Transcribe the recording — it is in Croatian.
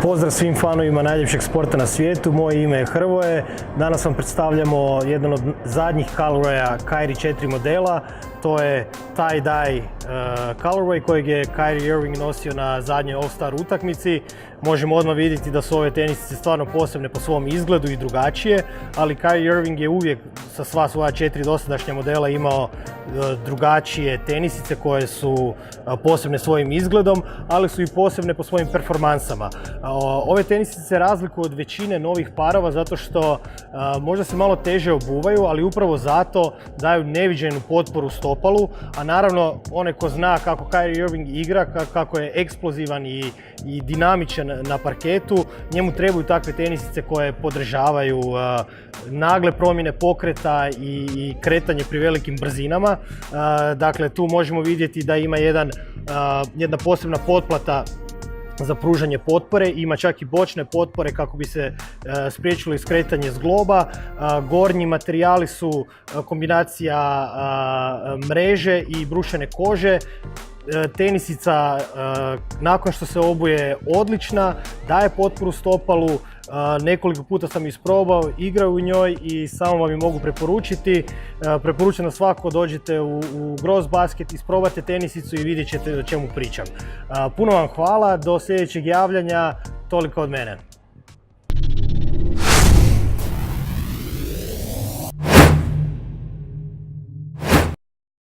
Pozdrav svim fanovima najljepšeg sporta na svijetu, moje ime je Hrvoje. Danas vam predstavljamo jedan od zadnjih colorwaya Kyrie 4 modela. To je tie-dye colorway kojeg je Kyrie Irving nosio na zadnjoj All-Star utakmici. Možemo odmah vidjeti da su ove tenisice stvarno posebne po svom izgledu i drugačije, ali Kyrie Irving je uvijek sa sva svoja 4 dosadašnja modela imao drugačije tenisice koje su posebne svojim izgledom, ali su i posebne po svojim performansama. Ove tenisice se razlikuju od većine novih parova zato što možda se malo teže obuvaju, ali upravo zato daju neviđenu potporu stopalu, a naravno onaj ko zna kako Kyrie Irving igra, kako je eksplozivan i dinamičan na parketu, njemu trebaju takve tenisice koje podržavaju nagle promjene pokreta i kretanje pri velikim brzinama. Dakle, tu možemo vidjeti da ima jedna posebna potplata za pružanje potpore, ima čak i bočne potpore kako bi se spriječilo skretanje zgloba. Gornji materijali su kombinacija mreže i brušene kože. Tenisica nakon što se obuje odlična, daje potporu stopalu, nekoliko puta sam isprobao, igrao u njoj i samo vam je mogu preporučiti. Preporučam da svako dođete u Gross Basket, isprobate tenisicu i vidjet ćete o čemu pričam. Puno vam hvala, do sljedećeg javljanja, toliko od mene.